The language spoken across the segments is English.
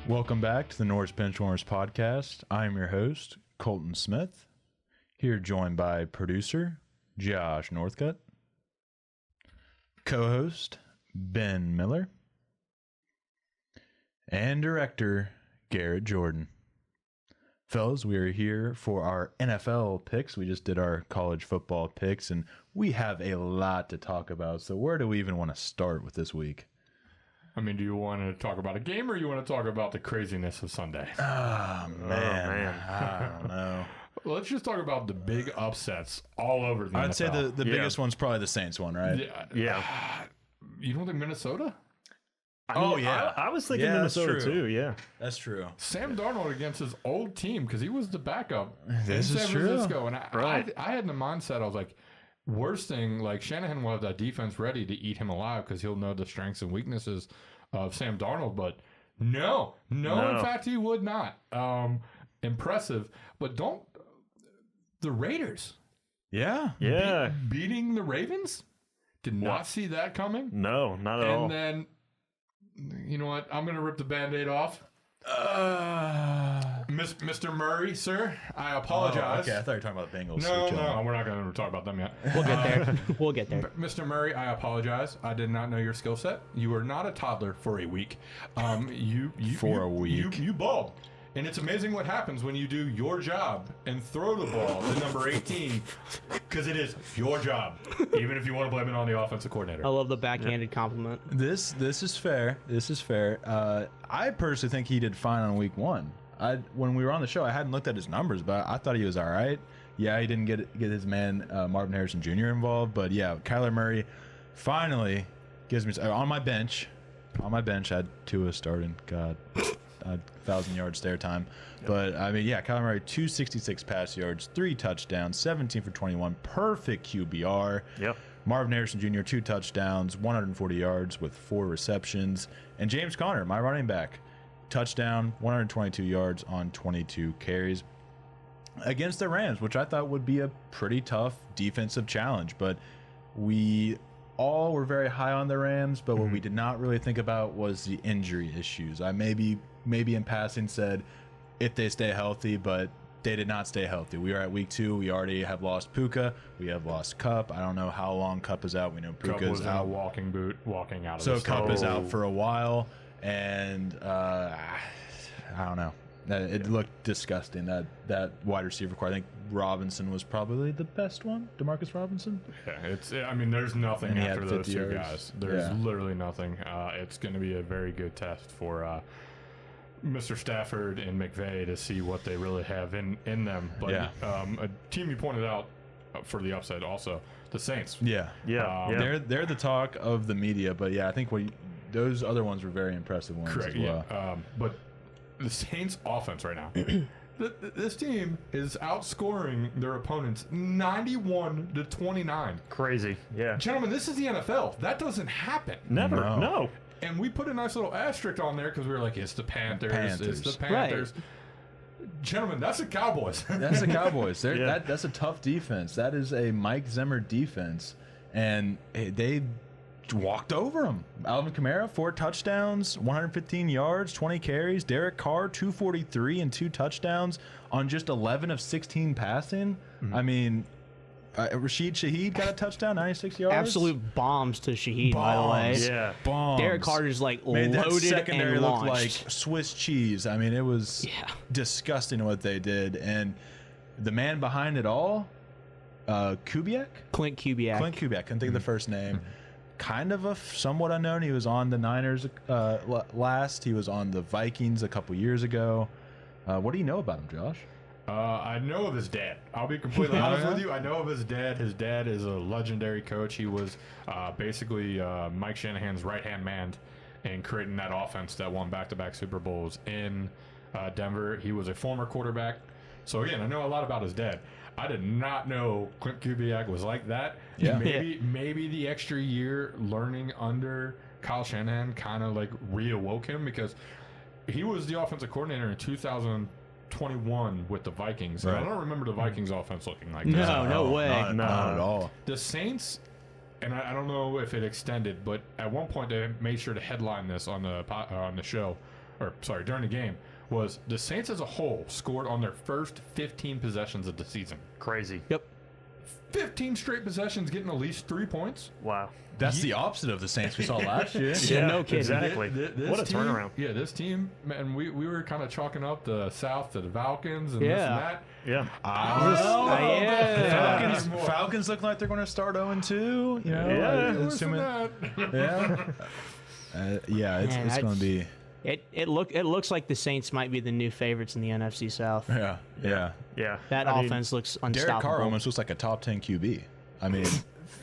Welcome back to the Norris Benchwarmers podcast. I'm your host, Colton Smith, here joined by producer Josh Northcutt, co-host Ben Miller, and director Garrett Jordan. Fellas, we are here for our NFL picks. We just did our college football picks, and we have a lot to talk about. So where do we even want to start with this week? I mean, do you want to talk about a game or you want to talk about the craziness of Sunday? Oh, man. I don't know. Let's just talk about the big upsets all over the NFL. I'd say the biggest one's probably the Saints one, right? Yeah. You don't think Minnesota? I was thinking Minnesota too, yeah. That's true. Sam Darnold against his old team because he was the backup This in is San true. Francisco. And I had in the mindset, I was like, worst thing, like Shanahan will have that defense ready to eat him alive because he'll know the strengths and weaknesses of Sam Darnold. But no, in fact, he would not. Impressive. But the Raiders. Yeah. Beating the Ravens? Did not see that coming. No, not at all. And then, you know what? I'm going to rip the Band-Aid off. Mr. Murray, sir, I apologize. Okay, I thought you were talking about the Bengals. No, we're not going to talk about them yet. We'll get there. Mr. Murray, I apologize. I did not know your skill set. You were not a toddler for a week. You balled. And it's amazing what happens when you do your job and throw the ball to number 18 because it is your job, even if you want to blame it on the offensive coordinator. I love the backhanded compliment. This is fair. I personally think he did fine on week one. When we were on the show, I hadn't looked at his numbers, but I thought he was all right. Yeah, he didn't get his man Marvin Harrison Jr. involved, but yeah, Kyler Murray finally gives me on my bench. I had Tua starting. God. 1,000 yards stare time. But, I mean, yeah, Kyler Murray, 266 pass yards, 3 touchdowns, 17 for 21, perfect QBR. Yep. Marvin Harrison Jr., 2 touchdowns, 140 yards with 4 receptions. And James Conner, my running back, touchdown, 122 yards on 22 carries against the Rams, which I thought would be a pretty tough defensive challenge. But we all were very high on the Rams, but what we did not really think about was the injury issues. I maybe in passing said if they stay healthy, but they did not stay healthy. We are at week 2. We already have lost Puka. We have lost Kupp. I don't know how long Kupp is out. We know Puka's out. In a walking boot, walking out of so the Kupp is out for a while, and I don't know. It looked disgusting. That wide receiver core. I think Robinson was probably the best one. Demarcus Robinson. Yeah, there's nothing after those two guys. There's literally nothing. It's going to be a very good test for Mr. Stafford and McVay to see what they really have in them. But a team you pointed out for the upside also, the Saints. Yeah. They're the talk of the media, but yeah, I think those other ones were very impressive ones. Correct. As well. Yeah. But the Saints offense right now. This team is outscoring their opponents 91-29. Crazy, yeah. Gentlemen, this is the NFL. That doesn't happen. Never, no. And we put a nice little asterisk on there because we were like, it's the Panthers. It's the Panthers. Right. Gentlemen, that's the Cowboys. That's the Cowboys. That's a tough defense. That is a Mike Zimmer defense. And they walked over him. Alvin Kamara, 4 touchdowns, 115 yards, 20 carries. Derek Carr, 243 and 2 touchdowns on just 11 of 16 passing. I mean, Rashid Shaheed got a touchdown, 96 yards. Absolute bombs to Shaheed, by the way. Yeah, bombs. Derek Carr just made loaded that secondary and look launched. like Swiss cheese. I mean, it was disgusting what they did. And the man behind it all, Kubiak? Clint Kubiak. Couldn't think of the first name. Kind of a somewhat unknown. He was on the Niners last. He was on the Vikings a couple years ago. What do you know about him, Josh? I know of his dad. I'll be completely honest with you. I know of his dad. His dad is a legendary coach. He was basically Mike Shanahan's right-hand man in creating that offense that won back-to-back Super Bowls in Denver. He was a former quarterback. So, again, I know a lot about his dad. I did not know Clint Kubiak was like that. Yeah. Maybe the extra year learning under Kyle Shanahan kind of like reawoke him because he was the offensive coordinator in 21 with the Vikings. And Right. I don't remember the Vikings offense looking like No, this. no way. Not at all. The Saints, and I don't know if it extended, but at one point they made sure to headline this on the show, or sorry, during the game, was the Saints as a whole scored on their first 15 possessions of the season. Crazy. Yep. 15 straight possessions getting at least 3 points. Wow. That's the opposite of the Saints we saw last year. Yeah, no kidding. Exactly. This What a team- turnaround. Yeah, this team, man, we were kind of chalking up the South to the Falcons and Yeah. this and that. Yeah. Yeah. Falcons look like they're going to start 0-2. You know, Yeah. assuming, yeah, it's Man, going to be. It looks like the Saints might be the new favorites in the NFC South. Yeah. Yeah. That I mean, offense looks Derek unstoppable. Carr almost looks like a top 10 QB. I mean,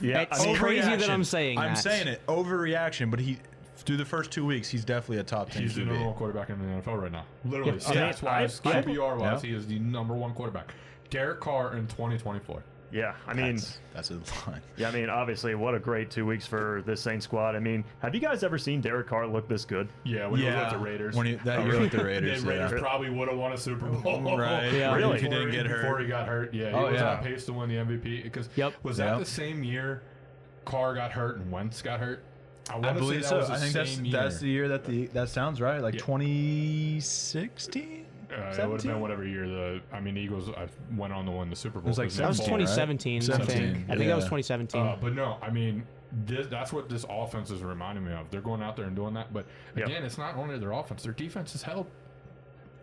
Yeah. It's I mean, crazy that overreaction. I'm saying I'm that. saying it overreaction, but he through the first 2 weeks he's definitely a top 10 He's the number QB. one quarterback in the NFL right now. Literally, Yeah. stats-wise, I- QBR-wise, Yeah. he is the number one quarterback. Derek Carr in 2024. yeah. I mean, That's a line. yeah. I mean, obviously, what a great 2 weeks for this Saints squad. I mean, have you guys ever seen Derek Carr look this good? Yeah, when he was with the Raiders. When that year with the Raiders, the Raiders yeah. probably would have won a Super Bowl. Right. Yeah. Really? If he didn't get Before hurt. he got hurt, yeah. He Oh, was yeah. on pace to win the MVP. Because Yep. was that Yep. the same year Carr got hurt and Wentz got hurt? I wanna say believe that so. was the I think same that's the year that that sounds right. Like Yeah. 2016. It would have been whatever year the Eagles went on to win the Super Bowl. was like 'cause That was they 2017, I 17, think. I think that was yeah. 2017. But no, I mean, that's what this offense is reminding me of. They're going out there and doing that. But Yep. again, it's not only their offense; their defense is held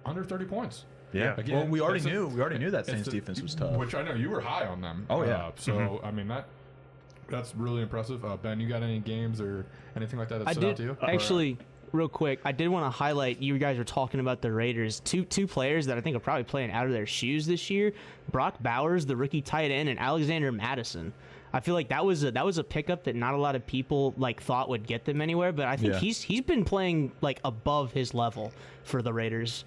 under 30 points. Yeah. Again, Well, we already it's a- knew. We already knew that it's Saints a- defense was tough. Which I know you were high on them. Oh, yeah. So I mean that's really impressive. Ben, you got any games or anything like that that I stood out to did you? actually. Real quick, I did want to highlight. You guys were talking about the Raiders. Two players that I think are probably playing out of their shoes this year: Brock Bowers, the rookie tight end, and Alexander Madison. I feel like that was a pickup that not a lot of people thought would get them anywhere. But I think Yeah. he's been playing above his level for the Raiders.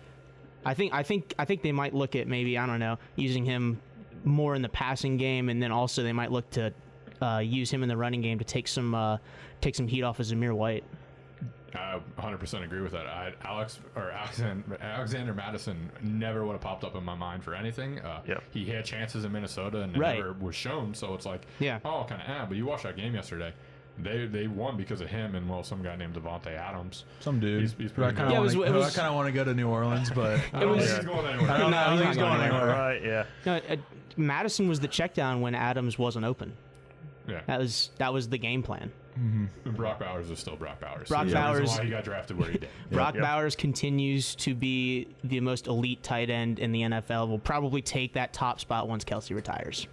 I think they might look at maybe, I don't know, using him more in the passing game, and then also they might look to use him in the running game to take some heat off of Zamir White. I 100% agree with that. Alexander Madison never would have popped up in my mind for anything. Yep. He had chances in Minnesota and it Right. never was shown. So it's like, Yeah. oh, kind of. But you watched that game yesterday. They won because of him and some guy named Devontae Adams. Some dude. He's Who I pretty kind good. Yeah, of it was- want to go to New Orleans, but I don't was- think he's going anywhere. I don't know. I he's think he's not going going anywhere. Right. Yeah. No, Madison was the check down when Adams wasn't open. Yeah. That was the game plan. And Brock Bowers is still Brock Bowers. Brock There's a reason Bowers- why he got drafted where he did. Brock Yep. Bowers continues to be the most elite tight end in the NFL. Will probably take that top spot once Kelsey retires.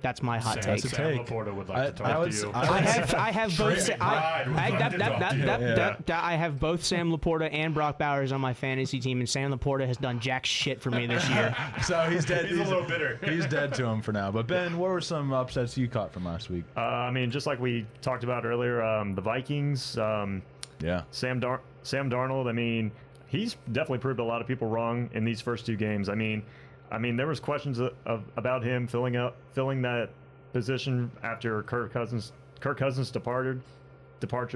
That's my hot take. Sam Sam take. Laporta would I- like to I talk would to s- you. I have both. Trade pride would like to talk to you. I have both Sam Laporta and Brock Bowers on my fantasy team, and Sam Laporta has done jack shit for me this year. So he's dead. He's a little bitter. He's dead to him for now. But Ben, what were some upsets you caught from last week? I mean, just like we talked about earlier, the Vikings. Yeah. Sam Darnold. I mean, he's definitely proved a lot of people wrong in these first two games. I mean, there was questions about him filling that position after Kirk Cousins' departure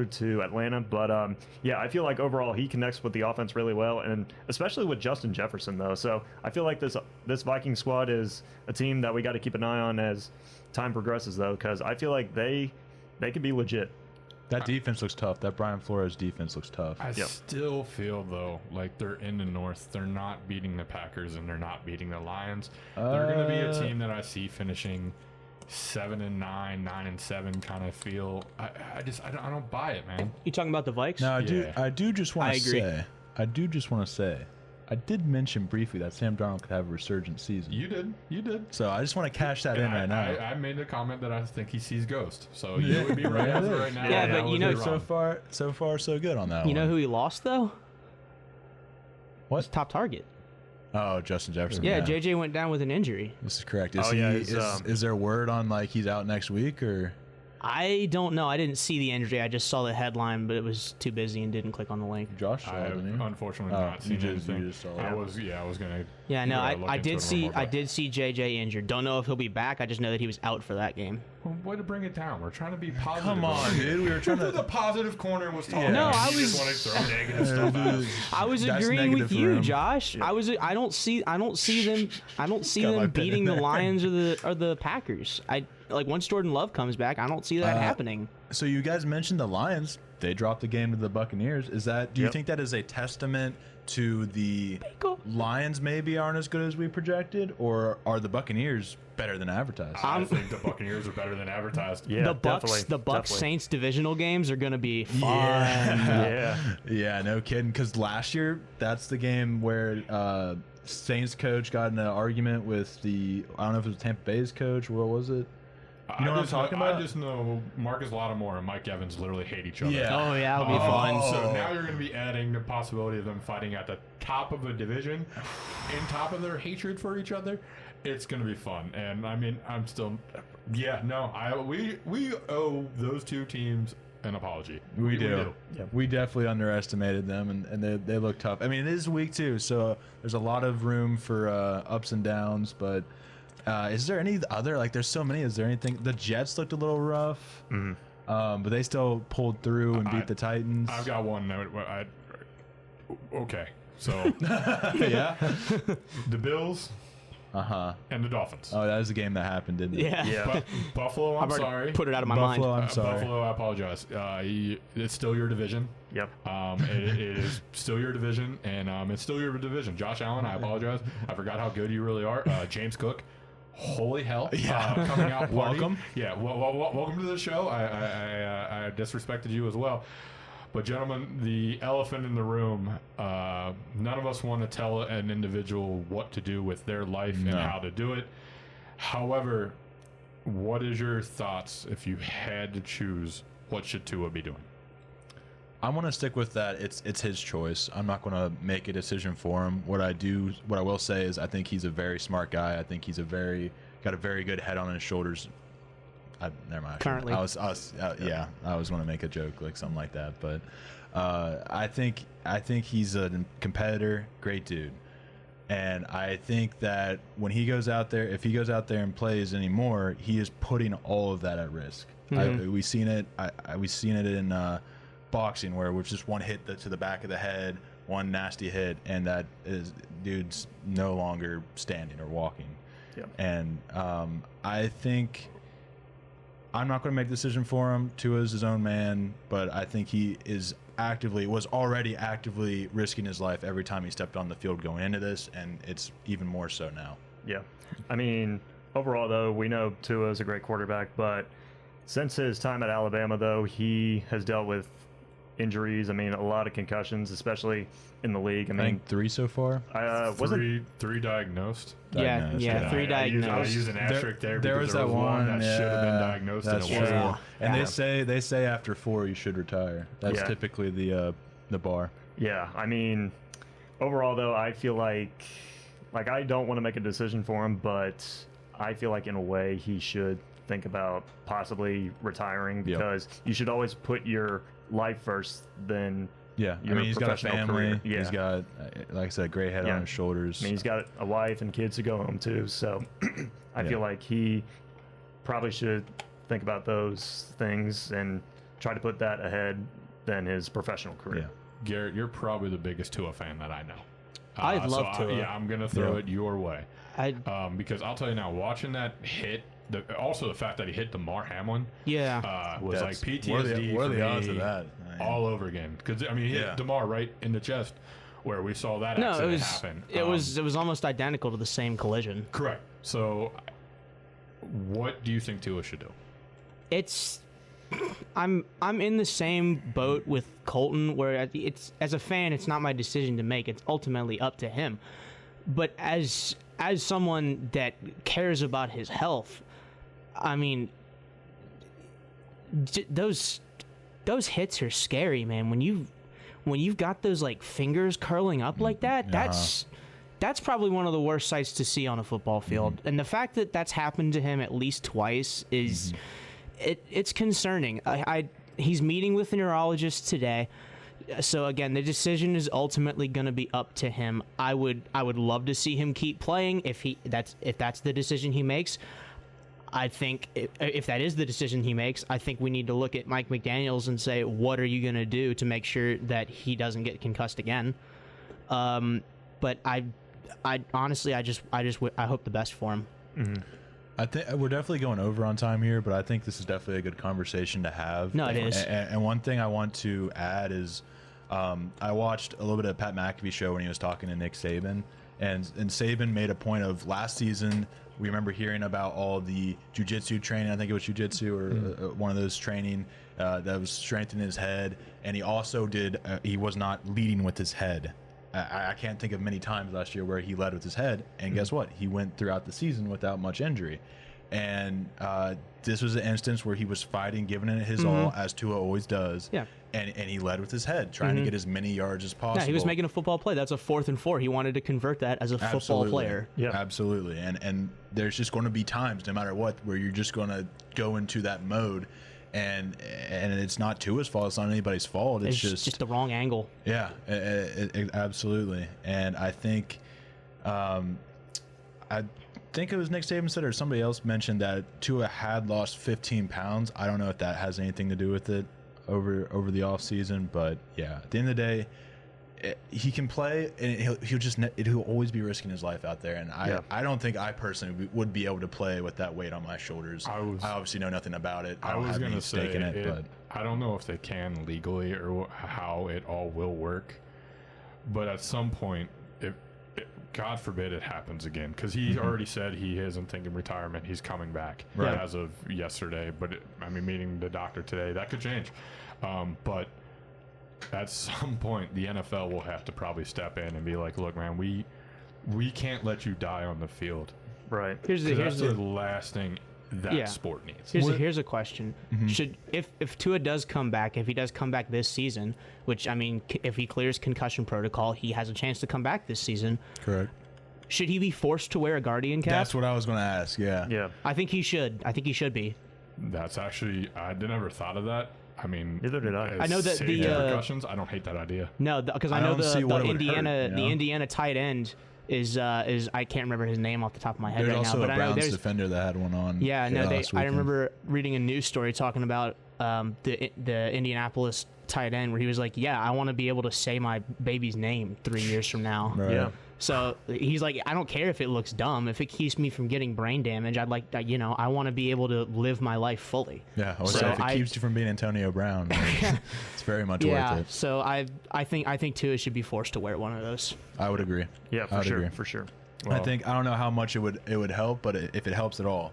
to Atlanta. But yeah, I feel like overall he connects with the offense really well, and especially with Justin Jefferson though. So I feel like this Viking squad is a team that we got to keep an eye on as time progresses though, because I feel like they could be legit. That defense looks tough. That Brian Flores defense looks tough. I Yep. still feel though like they're in the North. They're not beating the Packers and they're not beating the Lions. They're going to be a team that I see finishing 7-9, 9-7 kind of feel. I don't buy it, man. You talking about the Vikes? Now Yeah. I do just want I to agree. say, I did mention briefly that Sam Darnold could have a resurgent season. You did. So I just want to cash that in right now. I made a comment that I think he sees Ghost. So you would be right Yeah, as it of is. right now. Yeah, and but I you would know- be wrong. so far, so good on that You one. know who he lost though? What? His top target. Oh, Justin Jefferson. Yeah, JJ went down with an injury. This is correct. Is Oh, he? yeah, it's, Is there word on he's out next week or? I don't know. I didn't see the injury. I just saw the headline, but it was too busy and didn't click on the link. Josh saw I it, have didn't he? unfortunately Oh, not seen you just anything. saw it. I was gonna. Yeah, no, look I into did it see more, I but- did see JJ injured. Don't know if he'll be back. I just know that he was out for that game. way to bring it down. We're trying to be positive. Come on, dude. We were trying to. The positive corner was talking. No, I You was- just want to throw negative stuff out. I was That's agreeing negative with for you, him. Josh. I don't see them Got my them pen beating in the there. Lions or the Packers. Once Jordan Love comes back, I don't see that happening. So you guys mentioned the Lions. They dropped the game to the Buccaneers. Is that? Do you Yep. think that is a testament to the Go. Lions maybe aren't as good as we projected, or are the Buccaneers better than advertised? I think the Buccaneers are better than advertised. Yeah, the Bucks definitely. Saints divisional games are gonna be fun. Yeah. Yeah, no kidding. Because last year, that's the game where Saints coach got in an argument with I don't know if it was Tampa Bay's coach. What was it? You know what I'm talking about? I just know Marcus Lattimore and Mike Evans literally hate each other. Yeah. Oh yeah, it'll be fun. So now you're going to be adding the possibility of them fighting at the top of a division, in top of their hatred for each other. It's going to be fun, and I mean, I'm still, we owe those two teams an apology. We do. We definitely underestimated them, and they look tough. I mean, it is week 2, so there's a lot of room for ups and downs. But is there any other, like, there's so many. Is there anything? The Jets looked a little rough, but they still pulled through and beat the Titans. I've got one. Okay, so Yeah. the Bills Uh-huh. and the Dolphins. Oh, that was a game that happened, didn't it? Yeah. Yeah. Buffalo, I'm I've already sorry. put it out of my Buffalo, mind. I'm sorry. Buffalo, I apologize. It's still your division. Yep. It is still your division, and it's still your division. Josh Allen, I apologize. I forgot how good you really are. James Cook, holy hell. Coming out party. Welcome. Yeah, welcome to the show. I disrespected you as well. But gentlemen, the elephant in the room, none of us want to tell an individual what to do with their life and how to do it. However, what is your thoughts if you had to choose, what should Tua be doing? I want to stick with that. It's his choice. I'm not going to make a decision for him. What I will say is I think he's a very smart guy. I think he's got a very good head on his shoulders. Never mind. Currently. I was going to make a joke like something like that, but I think he's a competitor, great dude, and I think that when he goes out there, if he goes out there and plays anymore, he is putting all of that at risk. We've seen it. We've seen it in boxing where with just one hit to the back of the head, one nasty hit, and that is dude's no longer standing or walking. Yep. And I think. I'm not going to make the decision for him. Tua is his own man, but I think he was already actively risking his life every time he stepped on the field going into this, and it's even more so now. Yeah. I mean, overall, though, we know Tua is a great quarterback, but since his time at Alabama, though, he has dealt with injuries. I mean, a lot of concussions, especially in the league. I I mean, think 3 so far. wasn't Three diagnosed. Diagnosed, Yeah, 3 I diagnosed. use an asterisk there There because was that one that should have been diagnosed and That's it true. wasn't. And Yeah. they say after 4 you should retire. That's Yeah. typically the bar. Yeah, I mean, overall though, I feel like I don't want to make a decision for him, but I feel like in a way he should think about possibly retiring because you should always put your life first. Then Yeah, I your mean he's got a professional family. career. Yeah. He's got, like I said, a great head Yeah. on his shoulders. I mean, he's got a wife and kids to go home to, so I feel like he probably should think about those things and try to put that ahead than his professional career. Yeah. Garrett, you're probably the biggest Tua fan that I know. I love Tua. Yeah, I'm gonna throw it your way. I Because I'll tell you now, watching that hit, also the fact that he hit DeMar Hamlin, yeah. was like That's- PTSD. What are for the odds me of that? all over again? Because I mean, he Yeah. hit DeMar right in the chest, where we saw that No, accident happen. it was almost identical to the same collision. Correct. So, what do you think Tua should do? I'm in the same boat with Colton where it's as a fan it's not my decision to make, it's ultimately up to him. But as someone that cares about his health, I mean those hits are scary, man. When you've got those like fingers curling up like that, that's probably one of the worst sights to see on a football field. And the fact that that's happened to him at least twice is it's concerning. He's meeting with a neurologist today. So again, the decision is ultimately going to be up to him. I would love to see him keep playing if that's the decision he makes. I think if that is the decision he makes, I think we need to look at Mike McDaniels and say, what are you going to do to make sure that he doesn't get concussed again? But I honestly, I hope the best for him. Mm-hmm. I think we're definitely going over on time here, but I think this is definitely a good conversation to have. No, it is. And one thing I want to add is I watched a little bit of Pat McAfee's show when he was talking to Nick Saban, and Saban made a point of last season. We remember hearing about all the jiu-jitsu training. I think it was jiu-jitsu or one of those training that was strengthening his head. And he also did, he was not leading with his head. I can't think of many times last year where he led with his head. And guess what? He went throughout the season without much injury. And this was an instance where he was fighting, giving it his all, as Tua always does. Yeah. And he led with his head, trying to get as many yards as possible. Yeah, he was making a football play. That's a 4th and 4. He wanted to convert that as a football player. Yeah, absolutely. And there's just going to be times, no matter what, where you're just going to go into that mode, and it's not Tua's fault. It's not anybody's fault. It's just the wrong angle. Yeah, absolutely. And I think, I think it was Nick Saban said, or somebody else mentioned that Tua had lost 15 pounds. I don't know if that has anything to do with it over the off season, but yeah, at the end of the day, he can play, and he'll always be risking his life out there. And I don't think I personally would be able to play with that weight on my shoulders. I obviously know nothing about it. I was going to say it, but I don't know if they can legally or how it all will work. But at some point, if God forbid it happens again, because he already said he isn't thinking retirement. He's coming back as of yesterday. But meeting the doctor today, that could change. But at some point, the NFL will have to probably step in and be like, "Look, man, we can't let you die on the field." Right. Here's the last thing that sport needs. Here's a question: Should if Tua does come back, if he does come back this season, which if he clears concussion protocol, he has a chance to come back this season. Correct. Should he be forced to wear a Guardian cap? That's what I was going to ask. Yeah. Yeah. I think he should. I think he should be. That's actually I never thought of that. Neither did I. I know that the repercussions. I don't hate that idea. No, because I know the Indiana tight end is I can't remember his name off the top of my head right now. There's also but a Browns defender that had one on. Yeah, I remember reading a news story talking about the Indianapolis tight end where he was like, "Yeah, I want to be able to say my baby's name 3 years from now." Right. Yeah. So he's like, I don't care if it looks dumb. If it keeps me from getting brain damage, I'd like, I want to be able to live my life fully. Yeah, if it keeps you from being Antonio Brown, it's very much worth it. So I think Tua should be forced to wear one of those. I would agree. Yeah, for sure. Well, I don't know how much it would help, but if it helps at all,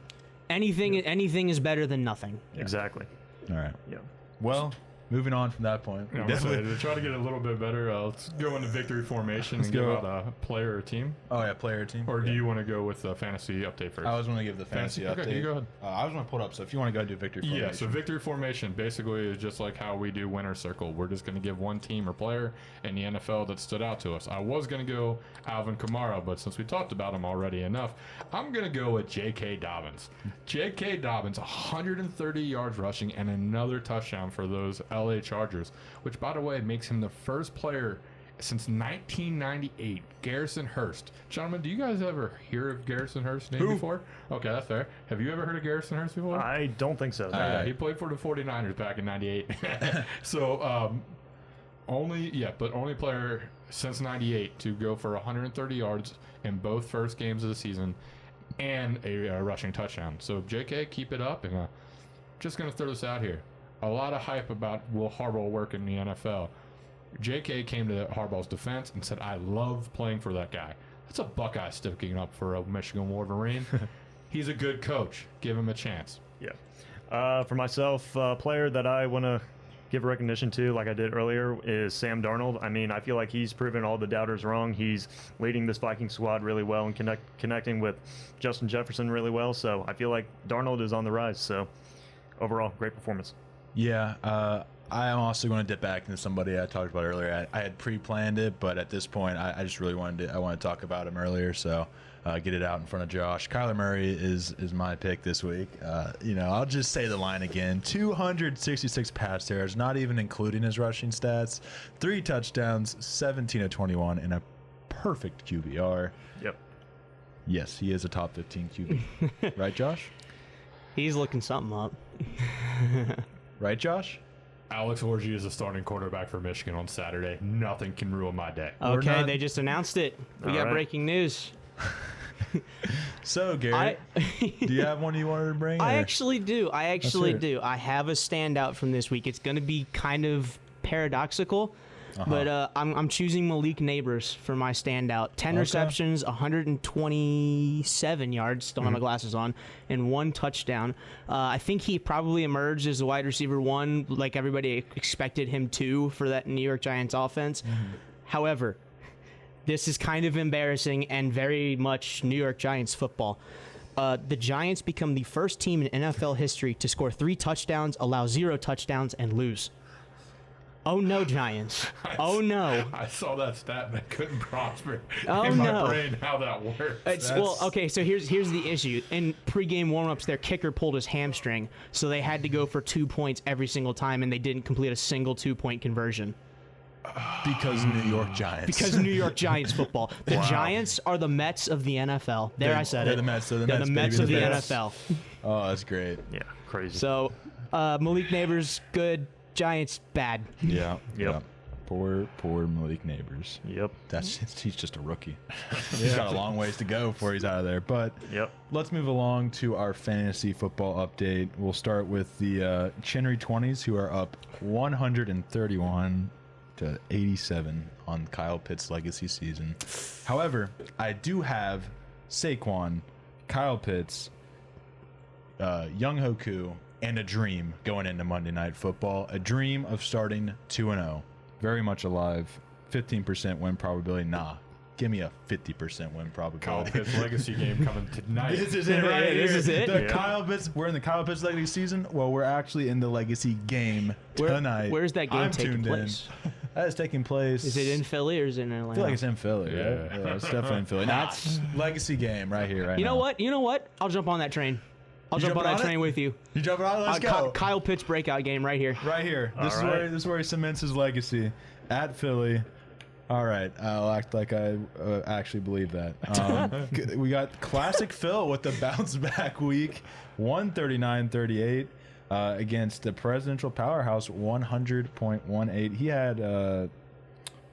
anything is better than nothing. Exactly. All right. Yeah. Well, moving on from that point, to try to get it a little bit better, let's go into victory formation and give out a player or team. Oh yeah, player or team. Or do you want to go with the fantasy update first? I was going to give the fantasy update. Okay, you go ahead. I was going to pull it up, so if you want to go do victory formation. Yeah, so victory formation basically is just like how we do winner circle. We're just going to give one team or player in the NFL that stood out to us. I was going to go Alvin Kamara, but since we talked about him already enough, I'm going to go with J.K. Dobbins. J.K. Dobbins, 130 yards rushing and another touchdown for those L.A. Chargers, which, by the way, makes him the first player since 1998, Garrison Hurst. Gentlemen, do you guys ever hear of Garrison Hurst's name before? Okay, that's fair. Have you ever heard of Garrison Hurst before? I don't think so. Yeah, he played for the 49ers back in 98. So, only player since 98 to go for 130 yards in both first games of the season and a rushing touchdown. So, JK, keep it up. And just going to throw this out here. A lot of hype about will Harbaugh work in the NFL. JK came to Harbaugh's defense and said, I love playing for that guy. That's a Buckeye sticking up for a Michigan Wolverine. He's a good coach. Give him a chance. Yeah. For myself, player that I want to give recognition to, like I did earlier, is Sam Darnold. I feel like he's proven all the doubters wrong. He's leading this Viking squad really well and connecting with Justin Jefferson really well. So I feel like Darnold is on the rise. So overall, great performance. Yeah, I am also going to dip back into somebody I talked about earlier. I had pre-planned it, but at this point, I just really wanted to talk about him earlier, so get it out in front of Josh. Kyler Murray is my pick this week. I'll just say the line again: 266 pass yards, not even including his rushing stats, 3 touchdowns, 17 of 21, and a perfect QBR. Yep. Yes, he is a top 15 QB, right, Josh? He's looking something up. Right, Josh? Alex Orji is the starting quarterback for Michigan on Saturday. Nothing can ruin my day. Okay, not- they just announced it. We got right. breaking news. So, Garrett, do you have one you wanted to bring? I or- actually do. I hear it. do. I have a standout from this week. It's going to be kind of paradoxical, but I'm choosing Malik Neighbors for my standout. 10 receptions, 127 yards, still have my glasses on, and 1 touchdown. I think he probably emerged as the wide receiver 1, like everybody expected him to for that New York Giants offense. However, this is kind of embarrassing and very much New York Giants football. The Giants become the first team in NFL history to score 3 touchdowns, allow 0 touchdowns, and lose. Oh no, Giants. Oh no. I saw that stat and I couldn't prosper Oh, in my no. brain how that works. Well, okay, so here's the issue. In pregame warmups, their kicker pulled his hamstring, so they had to go for 2 points every single time, and they didn't complete a single 2-point conversion. Because New York Giants. Because New York Giants football. The Giants are the Mets of the NFL. I said they're it. the Mets. They're the They're Mets, the Mets baby, of the Mets. NFL. Oh, that's great. Yeah, crazy. So, Malik Neighbors, good. Giants, bad. Yeah. Yep. Yeah. Poor Malik Neighbors. Yep. He's just a rookie. He's got a long ways to go before he's out of there. But Yep. let's move along to our fantasy football update. We'll start with the Chinnery 20s, who are up 131 to 87 on Kyle Pitts' legacy season. However, I do have Saquon, Kyle Pitts, Young Hoku, and a dream going into Monday Night Football. A dream of starting 2-0. Very much alive. 15% win probability. Nah. Give me a 50% win Kyle probability. Pitts legacy game coming tonight. This is it right This here. is it? The Yeah. Kyle Pitts, we're in the Kyle Pitts legacy season. Well, we're actually in the legacy game tonight. Where's that game I'm taking tuned place? in. That is taking place. Is it in Philly or is it in Atlanta? I feel like it's in Philly. Yeah. Right? Yeah, it's definitely in Philly. That's legacy game right here, right You now. know what? I'll jump on that train. I'll jump on jumping that on it? train with you. You jumping on? Let's go. Kyle Pitts breakout game right here. Right here. This is All right. where he cements his legacy at Philly. All right, I'll act like I actually believe that. We got Classic Phil with the bounce back week, 139-38 against the presidential powerhouse, 100.18. He had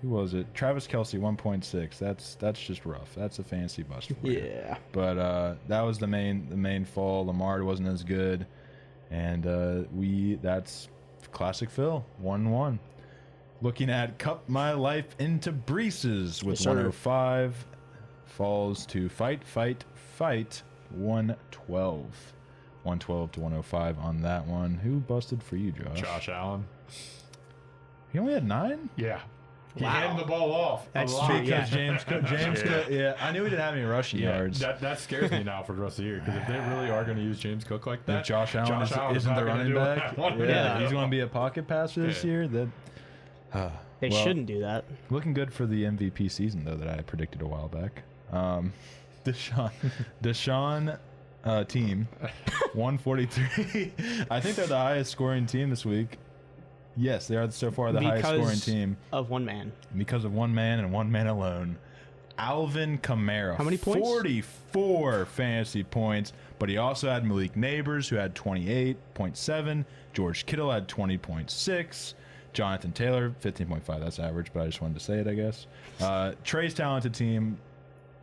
who was it? Travis Kelce, 1.6. That's just rough. That's a fancy bust for you. Yeah. But that was the main fall. Lamar wasn't as good, and that's Classic Phil, 1-1. Looking at Cup My Life into Breeses with Yes, sir. 105, falls to Fight 112. 112 to 105 on that one. Who busted for you, Josh? Josh Allen. He only had 9? Yeah. He Wow. handed the ball off. That's a lot. true, Because yeah. James could. Yeah, I knew he didn't have any rushing yards. That scares me now for the rest of the year because if they really are going to use James Cook like that, If Josh Allen Allen's isn't not the gonna running do what back, I want him to yeah, do. he's going to be a pocket passer this Yeah. year. That They well, shouldn't do that. Looking good for the MVP season though that I predicted a while back. Deshaun team 143. I think they're the highest scoring team this week. Yes, they are so far the highest scoring team of one man. because of one man and one man alone. Alvin Kamara. How many points? 44 fantasy points, but he also had Malik Neighbors, who had 28.7. George Kittle had 20.6. Jonathan Taylor, 15.5. That's average, but I just wanted to say it, I guess. Trey's talented team.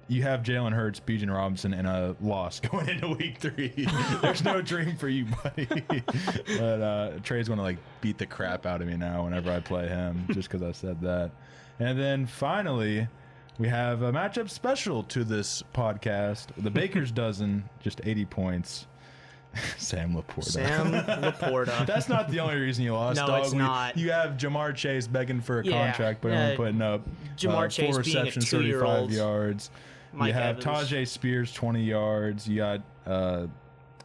You have Jalen Hurts, Bijan Robinson, and a loss going into week 3. There's no dream for you, buddy. But Trey's going to beat the crap out of me now whenever I play him, just because I said that. And then finally, we have a matchup special to this podcast. The Baker's Dozen, just 80 points. Sam Laporta. Sam Laporta. That's not the only reason you lost, No, dog. it's not. You have Jamar Chase begging for a Yeah, contract, but yeah. only putting up Jamar Chase 4 being a receptions, 35 2-year-old. yards. Mike you have Evans. Tajay Spears, 20 yards. You got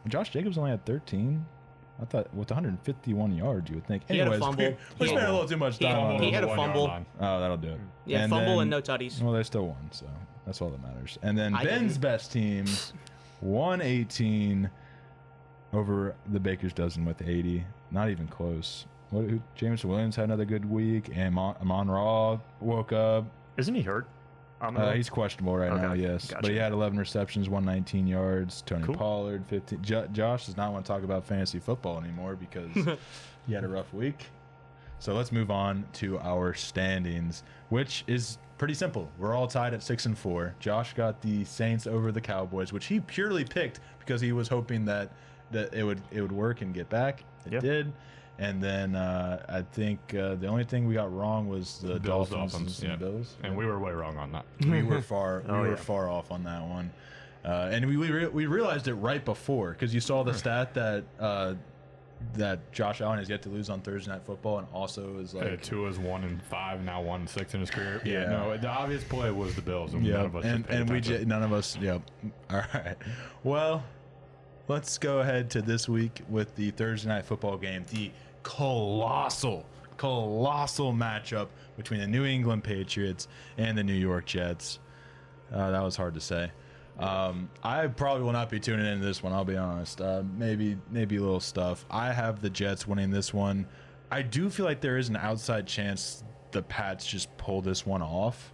Josh Jacobs only had 13. I thought with 151 yards, you would think. He had a Anyways, fumble. we He spent had- a little too much he- time on he it. had a 1 yard fumble. line. Oh, that'll do it. Yeah, fumble and no tutties. Well, they still won, so that's all that matters. And then I Ben's didn't. best team, 118 over the Baker's Dozen with 80. Not even close. James Williams had another good week, and Amon Ra woke up. Isn't he hurt? He's questionable right now, Okay, yes. gotcha. But he had 11 receptions, 119 yards. Tony Cool. Pollard, 15. Josh does not want to talk about fantasy football anymore because he had a rough week. So let's move on to our standings, which is pretty simple. We're all tied at 6-4. Josh got the Saints over the Cowboys, which he purely picked because he was hoping that it would work and get back. It did. And then I think the only thing we got wrong was the Dolphins and Bills. And we were way wrong on that. We were far yeah. far off on that one. And we realized it right before because you saw the stat that Josh Allen has yet to lose on Thursday Night Football, and also is like Tua's 1-5, now 1-6 in his career. Yeah. No, the obvious play was the Bills, and none of us should pay attention. none of us. Yep. All right. Well, let's go ahead to this week with the Thursday Night Football game, the colossal matchup between the New England Patriots and the New York Jets. That was hard to say. I probably will not be tuning into this one. I'll be honest. Maybe a little stuff. I have the Jets winning this one. I do feel like there is an outside chance the Pats just pull this one off.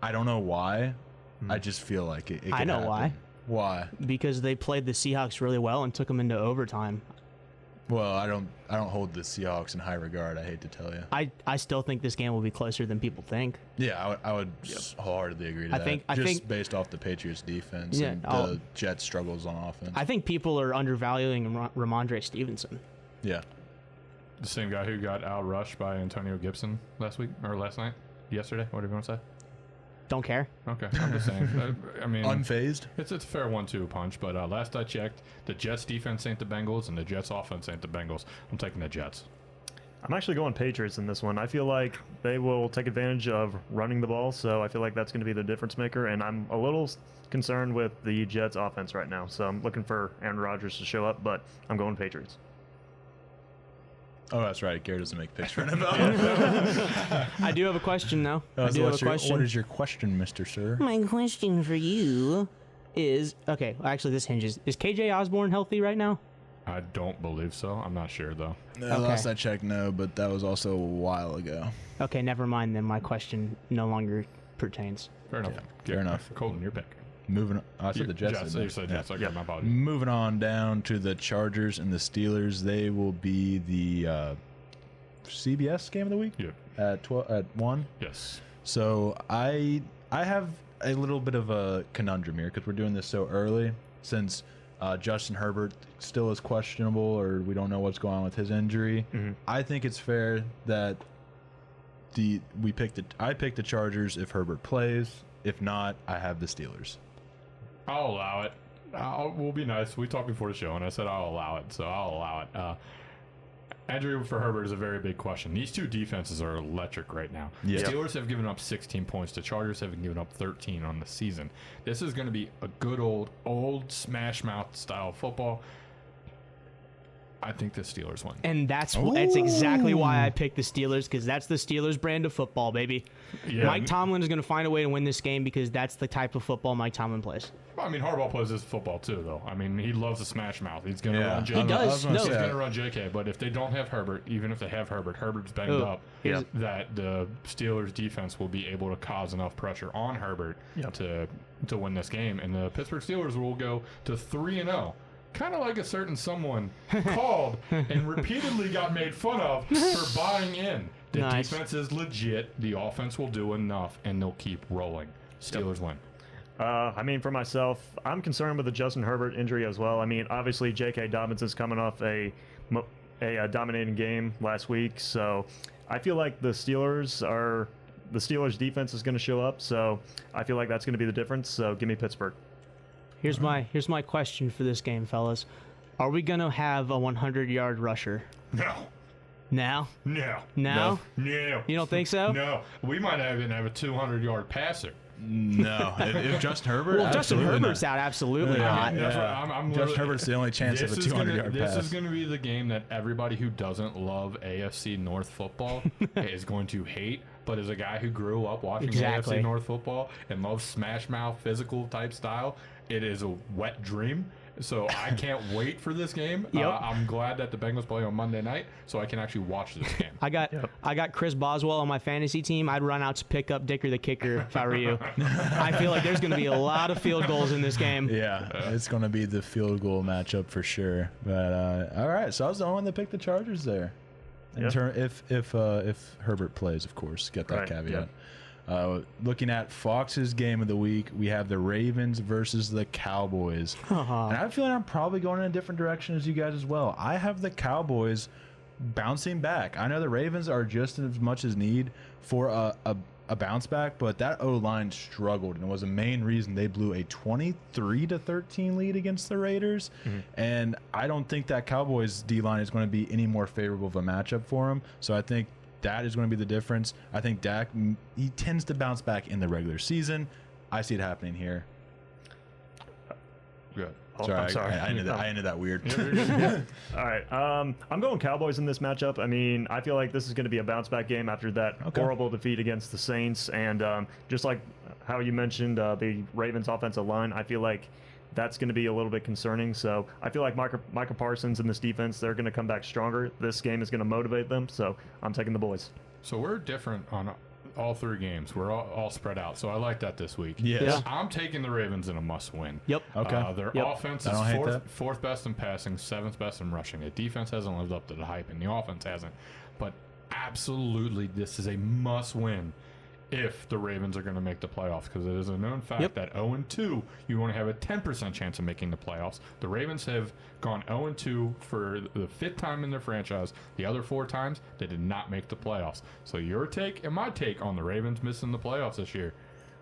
I don't know why. I just feel like it could I know happen. why. Why? Because they played the Seahawks really well and took them into overtime. Well, I don't hold the Seahawks in high regard. I hate to tell you. I still think this game will be closer than people think. Yeah, I would wholeheartedly agree to that. I just think based off the Patriots defense Yeah, and the Jets struggles on offense. I think people are undervaluing Ramondre Stevenson. Yeah. The same guy who got out-rushed by Antonio Gibson last night, yesterday, whatever you want to say. Don't care. Okay, I'm just saying. I mean, Unfazed? it's a fair 1-2 punch, but last I checked, the Jets defense ain't the Bengals, and the Jets offense ain't the Bengals. I'm taking the Jets. I'm actually going Patriots in this one. I feel like they will take advantage of running the ball, so I feel like that's going to be the difference maker. And I'm a little concerned with the Jets offense right now, so I'm looking for Aaron Rodgers to show up, but I'm going Patriots. Oh, that's right. Gary doesn't make picks for NFL. I do have a question, though. I do have a question. What is your question, Mr. Sir? My question for you is okay. Actually, this hinges. Is KJ Osborne healthy right now? I don't believe so. I'm not sure, though. Last I checked, no, but that was also a while ago. Okay, never mind. Then my question no longer pertains. Fair enough. fair enough. Colton, your pick. Moving on. I said the Jets. Jets. didn't I? You said Jets. Okay, my apologies. Moving on down to the Chargers and the Steelers. They will be the CBS game of the week Yeah. at 1. Yes. So I have a little bit of a conundrum here because we're doing this so early. Since Justin Herbert still is questionable, or we don't know what's going on with his injury, I think it's fair that I pick the Chargers if Herbert plays. If not, I have the Steelers. I'll allow it. We'll be nice. We talked before the show, and I said I'll allow it, so I'll allow it. Injury for Herbert is a very big question. These two defenses are electric right now. Yeah. Steelers have given up 16 points. The Chargers have given up 13 on the season. This is going to be a good old smash mouth style football. I think the Steelers win. And that's exactly why I picked the Steelers, because that's the Steelers brand of football, baby. Yeah. Mike Tomlin is going to find a way to win this game because that's the type of football Mike Tomlin plays. I mean, Harbaugh plays this football too, though. I mean, he loves to smash mouth. He's going to Yeah. run JK. He does. gonna No. say He's that. going to run JK, but if they don't have Herbert, even if they have Herbert, Herbert's banged Oh, up, yeah. that the Steelers defense will be able to cause enough pressure on Herbert to win this game. And the Pittsburgh Steelers will go to 3-0. Kind of like a certain someone called and repeatedly got made fun of for buying in. The Nice. defense is legit. The offense will do enough, and they'll keep rolling. Steelers win. I mean, for myself, I'm concerned with the Justin Herbert injury as well. I mean, obviously, J.K. Dobbins is coming off a dominating game last week, so I feel like the Steelers defense is going to show up. So I feel like that's going to be the difference. So give me Pittsburgh. Here's my question for this game, fellas. Are we going to have a 100-yard rusher? No. Now? No. Now? No. You don't think so? No. We might even have a 200-yard passer. No, if Justin Herbert, Well, Justin absolutely Herbert's not. out. Absolutely Yeah. not. That's what I'm Justin literally- Herbert's the only chance of a 200-yard pass. This is going to be the game that everybody who doesn't love AFC North football is going to hate. But as a guy who grew up watching Exactly. AFC North football and loves smash mouth physical type style, it is a wet dream. So I can't wait for this game. Yep. I'm glad that the Bengals play on Monday night, so I can actually watch this game. I got Chris Boswell on my fantasy team. I'd run out to pick up Dicker the kicker if I were you. I feel like there's going to be a lot of field goals in this game. Yeah, it's going to be the field goal matchup for sure. But all right, so I was the only one that picked the Chargers there. If Herbert plays, of course, get that Right, caveat. Looking at Fox's game of the week, we have the Ravens versus the Cowboys. And I feel like I'm probably going in a different direction as you guys as well. I have the Cowboys bouncing back. I know the Ravens are just as much as need for a bounce back, but that O-line struggled and was a main reason they blew a 23-13 lead against the Raiders. And I don't think that Cowboys D-line is going to be any more favorable of a matchup for them. So I think that is going to be the difference. I think Dak, he tends to bounce back in the regular season. I see it happening here. Good. I'm sorry. I ended that weird. All right. I'm going Cowboys in this matchup. I mean, I feel like this is going to be a bounce back game after that horrible defeat against the Saints. And just like how you mentioned the Ravens offensive line, I feel like that's going to be a little bit concerning. So I feel like Micah Parsons and this defense, they're going to come back stronger. This game is going to motivate them. So I'm taking the boys. So we're different on all three games. We're all spread out. So I like that this week. Yes. Yeah. I'm taking the Ravens in a must-win. Yep. Okay. Their Yep. offense I don't hate is that. fourth best in passing, seventh best in rushing. The defense hasn't lived up to the hype, and the offense hasn't. But absolutely, this is a must-win if the Ravens are going to make the playoffs, because it is a known fact that 0-2, you only have a 10% chance of making the playoffs. The Ravens have gone 0-2 for the fifth time in their franchise. The other 4 times, they did not make the playoffs. So your take and my take on the Ravens missing the playoffs this year,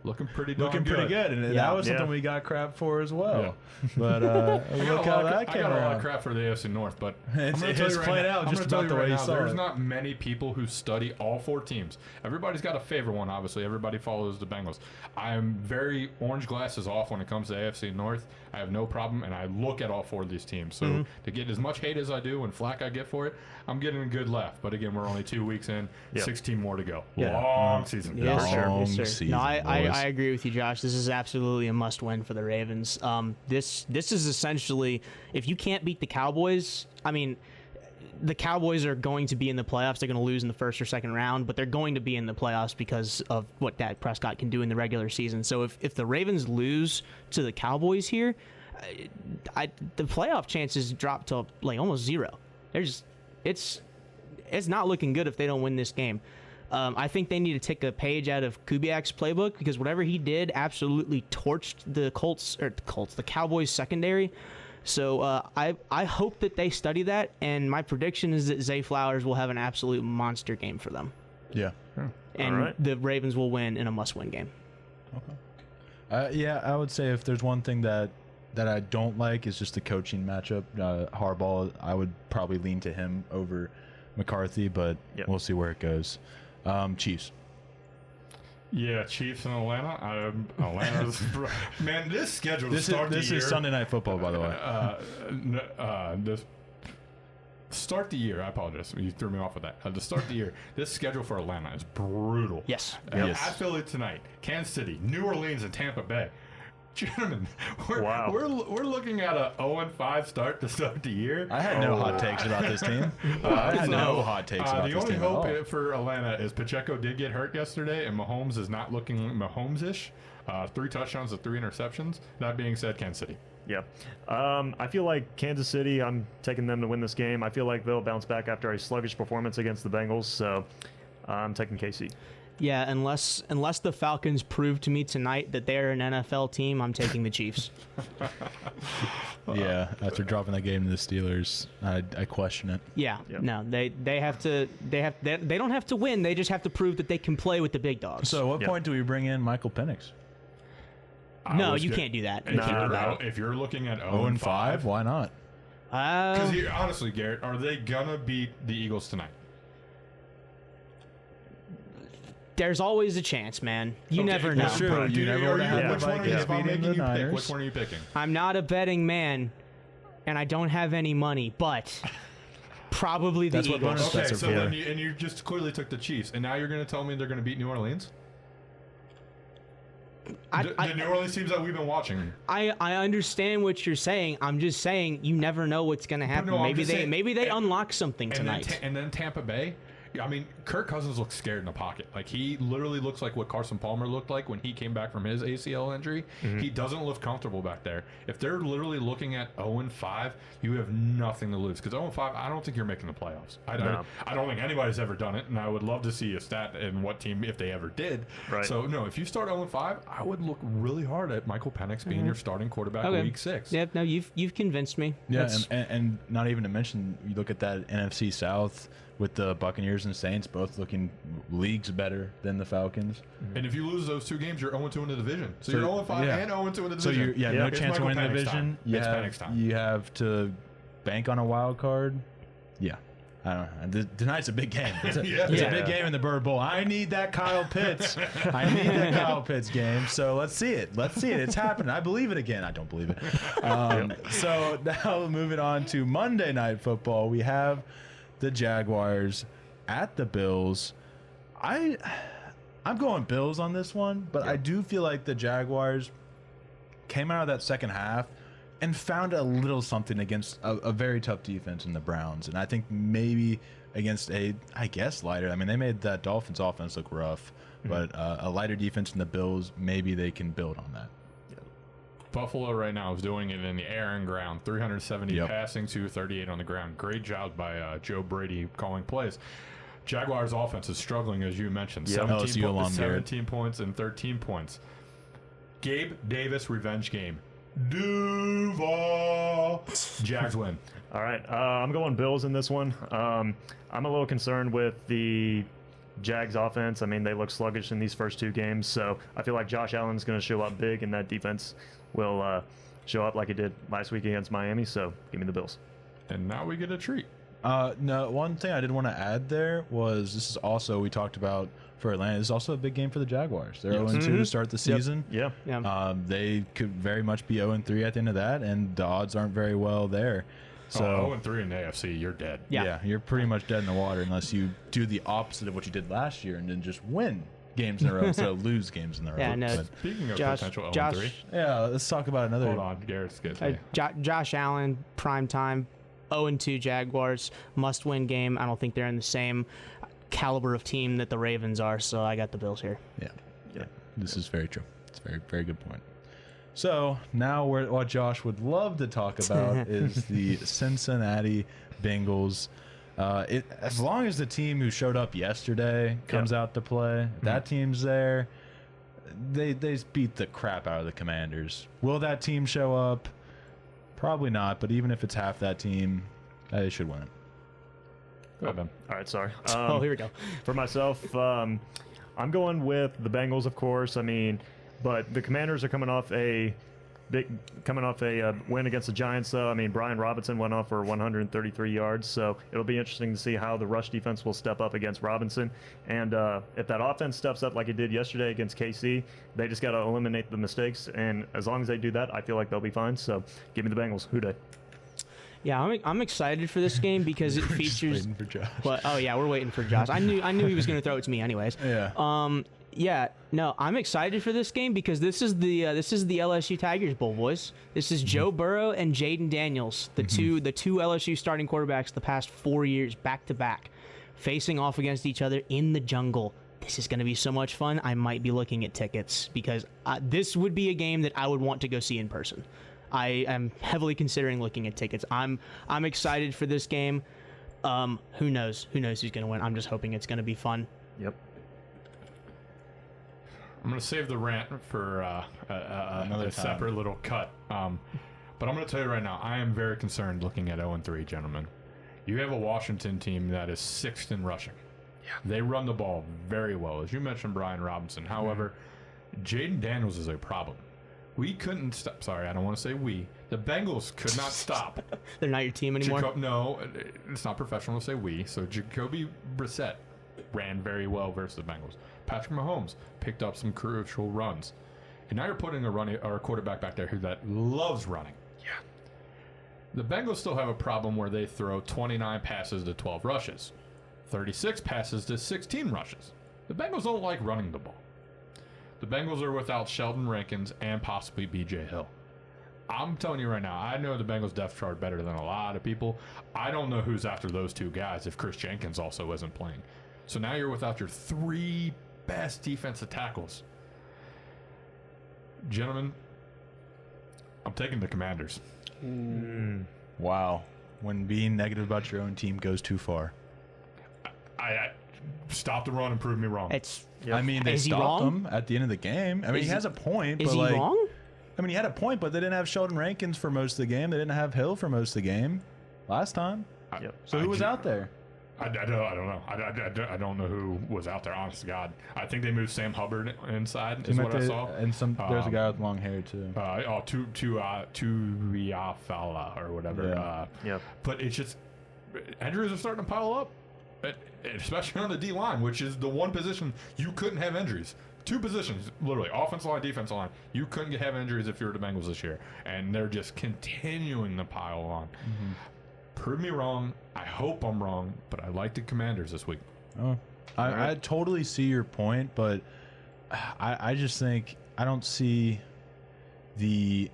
looking pretty darn Looking pretty good, and that was something we got crap for as well. But look how that came I got a lot around. of crap for the AFC North, but It's- I'm gonna it's tell you right played now- out I'm just gonna tell about you the right way you now, saw There's it. not many people who study all 4 teams. Everybody's got a favorite one, obviously. Everybody follows the Bengals. I am very orange glasses off when it comes to AFC North. I have no problem, and I look at all 4 of these teams. So to get as much hate as I do and flack I get for it, I'm getting a good laugh. But again, we're only 2 weeks in, 16 more to go. Long season. Yes, Long sir. Yes, sir. season, No, boys. I agree with you, Josh. This is absolutely a must-win for the Ravens. This is essentially, if you can't beat the Cowboys, I mean, the Cowboys are going to be in the playoffs. They're going to lose in the first or second round, but they're going to be in the playoffs because of what Dak Prescott can do in the regular season. So if the Ravens lose to the Cowboys here, the playoff chances drop to like almost zero. It's not looking good if they don't win this game. I think they need to take a page out of Kubiak's playbook, because whatever he did absolutely torched the Cowboys secondary. So I hope that they study that, and my prediction is that Zay Flowers will have an absolute monster game for them, Yeah. and All right. the Ravens will win in a must-win game. Yeah, I would say if there's one thing that I don't like is just the coaching matchup. Harbaugh, I would probably lean to him over McCarthy, but we'll see where it goes. Chiefs. Yeah, Chiefs in Atlanta. Atlanta's man. This schedule to start the year. This is Sunday Night Football, by the way. This start the year. I apologize. You threw me off with that. To start the year, this schedule for Atlanta is brutal. Yes. At Philly tonight, Kansas City, New Orleans, and Tampa Bay. Gentlemen, we're looking at a 0-5 start to start the year. I had no hot takes about this team. I had no hot takes about the this only team at all. hope for Atlanta is Pacheco did get hurt yesterday, and Mahomes is not looking Mahomes-ish. 3 touchdowns to 3 interceptions. That being said, Kansas City. Yeah. I feel like Kansas City, I'm taking them to win this game. I feel like they'll bounce back after a sluggish performance against the Bengals, so I'm taking KC. Yeah, unless the Falcons prove to me tonight that they're an NFL team, I'm taking the Chiefs. Yeah, after dropping that game to the Steelers, I question it. Yeah, Yep. no, they don't have to win. They just have to prove that they can play with the big dogs. So, at what point do we bring in Michael Penix? No, you can't do that. You can't do that. If you're looking at 0-5, why not? Because honestly, Garrett, are they gonna beat the Eagles tonight? There's always a chance, man. You Okay, never know. That's true. You never would have Which the one are you, Vikings if I'm beating making the you pick, Niners. which one are you picking? I'm not a betting man, and I don't have any money, but probably the That's what Eagles. bonus Okay, bets are so for. then you just clearly took the Chiefs, and now you're going to tell me they're going to beat New Orleans? The New Orleans teams that we've been watching. I understand what you're saying. I'm just saying you never know what's going to happen. no, I'm maybe just saying- they unlock something tonight. And then Tampa Bay. I mean, Kirk Cousins looks scared in the pocket. Like, he literally looks like what Carson Palmer looked like when he came back from his ACL injury. He doesn't look comfortable back there. If they're literally looking at 0-5, you have nothing to lose. Because 0-5, I don't think you're making the playoffs. I don't think anybody's ever done it, and I would love to see a stat in what team, if they ever did. Right. So, no, if you start 0-5, I would look really hard at Michael Penix being your starting quarterback week 6. Yeah, no, you've convinced me. Yeah, That's- and not even to mention, you look at that NFC South with the Buccaneers and Saints both looking leagues better than the Falcons. And if you lose those 2 games, you're 0-2 in the division. So you're 0-5 yeah. and 0-2 in the division. So you no It's chance of Michael winning the Penix division. time. It's Penix time. You have to bank on a wild card. Yeah. I don't know. Tonight's a big game. It's a big game in the Bird Bowl. I need that Kyle Pitts. I need that Kyle Pitts game. So let's see it. It's happening. I believe it again. I don't believe it. So now moving on to Monday Night Football, we have the Jaguars at the Bills. I'm going Bills on this one, but I do feel like the Jaguars came out of that second half and found a little something against a very tough defense in the Browns. And I think maybe against lighter. I mean, they made that Dolphins offense look rough, but a lighter defense in the Bills, maybe they can build on that. Buffalo right now is doing it in the air and ground. 370 passing, 238 on the ground. Great job by Joe Brady calling plays. Jaguars offense is struggling, as you mentioned. 17 points and 13 points. Gabe Davis revenge game. Duval. Jags win. All right, I'm going Bills in this one. I'm a little concerned with the Jags offense. I mean, they look sluggish in these first 2 games, so I feel like Josh Allen's going to show up big, and that defense will show up like he did last week against Miami. So give me the Bills. And now we get a treat. No, one thing I did want to add there was this is also, we talked about for Atlanta, this is also a big game for the Jaguars. They're 0-2 to start the season. Yeah. They could very much be 0-3 at the end of that, and the odds aren't very well there. So 0-3 in the AFC, you're dead. Yeah, you're pretty much dead in the water unless you do the opposite of what you did last year and then just win games in a row instead of lose games in a row. Yeah, no. But, Speaking of Josh- potential 0-3, Josh- yeah, let's talk about another. hold on, Garrett's good. Josh Allen, prime time, 0-2 Jaguars, must-win game. I don't think they're in the same caliber of team that the Ravens are, so I got the Bills here. Yeah, this is very true. It's a very, very good point. So now what Josh would love to talk about is the Cincinnati Bengals. As long as the team who showed up yesterday comes out to play, that team's there. They beat the crap out of the Commanders. Will that team show up? Probably not, but even if it's half that team, they should win it. Go ahead. All right, sorry. Here we go. For myself, I'm going with the Bengals, of course. I mean, but the Commanders are coming off a win against the Giants, though. I mean, Brian Robinson went off for 133 yards, so it'll be interesting to see how the rush defense will step up against Robinson. And if that offense steps up like it did yesterday against KC, they just got to eliminate the mistakes. And as long as they do that, I feel like they'll be fine. So give me the Bengals. Who dey? Yeah, I'm excited for this game because it features. Waiting for Josh. What? Oh yeah, we're waiting for Josh. I knew he was going to throw it to me anyways. Yeah. Yeah, no, I'm excited for this game because this is the LSU Tigers Bowl, boys. This is Joe Burrow and Jaden Daniels, the two LSU starting quarterbacks the past 4 years back to back, facing off against each other in the jungle. This is going to be so much fun. I might be looking at tickets because this would be a game that I would want to go see in person. I am heavily considering looking at tickets. I'm excited for this game. Who knows? Who knows who's going to win? I'm just hoping it's going to be fun. Yep. I'm going to save the rant for a separate little cut. But I'm going to tell you right now, I am very concerned looking at 0-3, gentlemen. You have a Washington team that is 6th in rushing. Yeah. They run the ball very well. As you mentioned, Brian Robinson. However, Jaden Daniels is a problem. We couldn't stop. Sorry, I don't want to say we. The Bengals could not stop. They're not your team anymore? No, it's not professional to say we. So Jacoby Brissett ran very well versus the Bengals. Patrick Mahomes picked up some crucial runs. And now you're putting a quarterback back there that loves running. Yeah. The Bengals still have a problem where they throw 29 passes to 12 rushes, 36 passes to 16 rushes. The Bengals don't like running the ball. The Bengals are without Sheldon Rankins and possibly B.J. Hill. I'm telling you right now, I know the Bengals depth chart better than a lot of people. I don't know who's after those two guys if Chris Jenkins also isn't playing. So now you're without your 3 best defensive tackles. Gentlemen, I'm taking the Commanders. Wow. When being negative about your own team goes too far. I stop the run and prove me wrong. It's. I mean, they Is he stopped wrong? him at the end of the game. I mean, he has a point. Is but he like, wrong? I mean, he had a point, but they didn't have Sheldon Rankins for most of the game. They didn't have Hill for most of the game last time. Yep. So who was out there? I don't know. I don't know who was out there. Honest to God, I think they moved Sam Hubbard inside. Is what I saw. And there's a guy with long hair too. Tuiafala or whatever. Yeah. Yep. But it's just injuries are starting to pile up, especially on the D line, which is the one position you couldn't have injuries. 2 positions, literally, offensive line, defensive line. You couldn't have injuries if you were the Bengals this year, and they're just continuing to pile on. Prove me wrong. I hope I'm wrong, but I like the Commanders this week. Oh, I totally see your point, but I just think I don't see the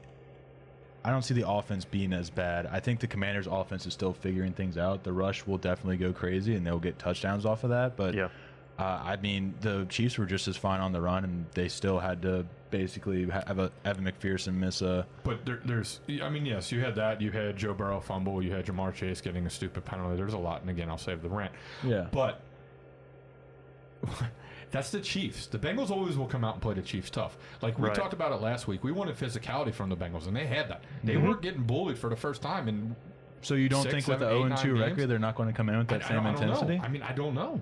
offense being as bad. I think the Commanders' offense is still figuring things out. The rush will definitely go crazy, and they'll get touchdowns off of that. But Yeah. I mean, the Chiefs were just as fine on the run, and they still had to basically have Evan McPherson miss a. But there's, I mean, yes, you had that. You had Joe Burrow fumble. You had Jamar Chase getting a stupid penalty. There's a lot, and again, I'll save the rant. Yeah. But that's the Chiefs. The Bengals always will come out and play the Chiefs tough. Like we Right. talked about it last week. We wanted physicality from the Bengals, and they had that. They weren't getting bullied for the first time in. So you don't 6, think with the 7, 8, 0-2 9 record games? they're not going to come in with that same I don't intensity? know. I mean, I don't know.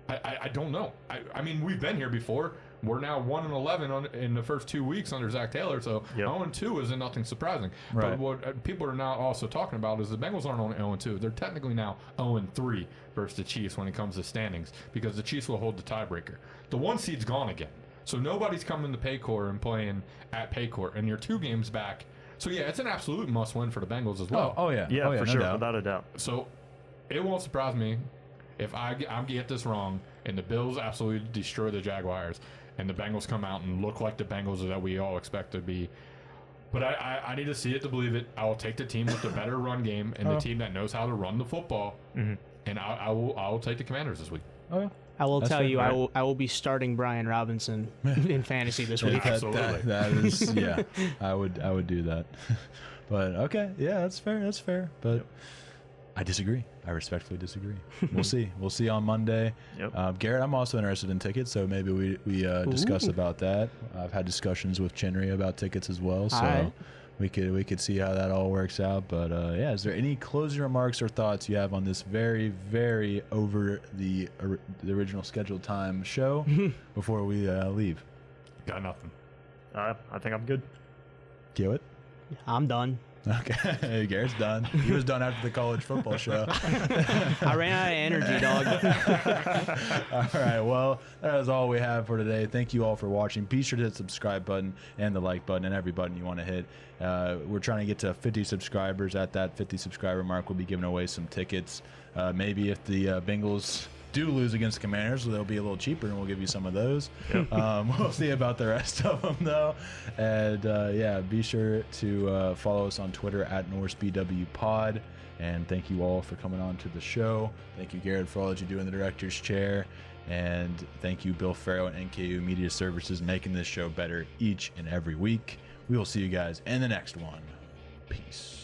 I don't know. I mean, we've been here before. We're now 1-11 in the first 2 weeks under Zach Taylor, so Yep. 0-2 isn't nothing surprising. Right. But what people are now also talking about is the Bengals aren't only 0-2. They're technically now 0-3 versus the Chiefs when it comes to standings because the Chiefs will hold the tiebreaker. The 1 seed's gone again, so nobody's coming to Paycor and playing at Paycor, and you're 2 games back. So yeah, it's an absolute must-win for the Bengals as well. Oh yeah. Yeah, oh, yeah, for no sure, doubt. without a doubt. So it won't surprise me if I get this wrong and the Bills absolutely destroy the Jaguars and the Bengals come out and look like the Bengals that we all expect to be. But I need to see it to believe it. I will take the team with the better run game and the team that knows how to run the football, and I will take the Commanders this week. Oh yeah. I will That's tell fair. you, I will be starting Brian Robinson in fantasy this week. Absolutely. That is, yeah. I would do that. But okay, yeah, that's fair. That's fair. But I disagree. I respectfully disagree. We'll see. We'll see on Monday. Yep. Garrett, I'm also interested in tickets, so maybe we discuss Ooh. about that. I've had discussions with Chinry about tickets as well, so Alright. we could see how that all works out. But yeah, is there any closing remarks or thoughts you have on this very, very over the original scheduled time show before we leave? Got nothing. I think I'm good. Kill it. I'm done. Okay, Garrett's done. He was done after the college football show. I ran out of energy, dog. All right, well, that is all we have for today. Thank you all for watching. Be sure to hit the subscribe button and the like button and every button you want to hit. We're trying to get to 50 subscribers. At that 50 subscriber mark, we'll be giving away some tickets. Maybe if the Bengals do lose against the Commanders, they'll be a little cheaper, and we'll give you some of those. We'll see about the rest of them, though. And yeah, be sure to follow us on Twitter at NorseBWPod. And thank you all for coming on to the show. Thank you, Garrett, for all that you do in the director's chair. And thank you, Bill Farrow and NKU Media Services, making this show better each and every week. We will see you guys in the next one. Peace.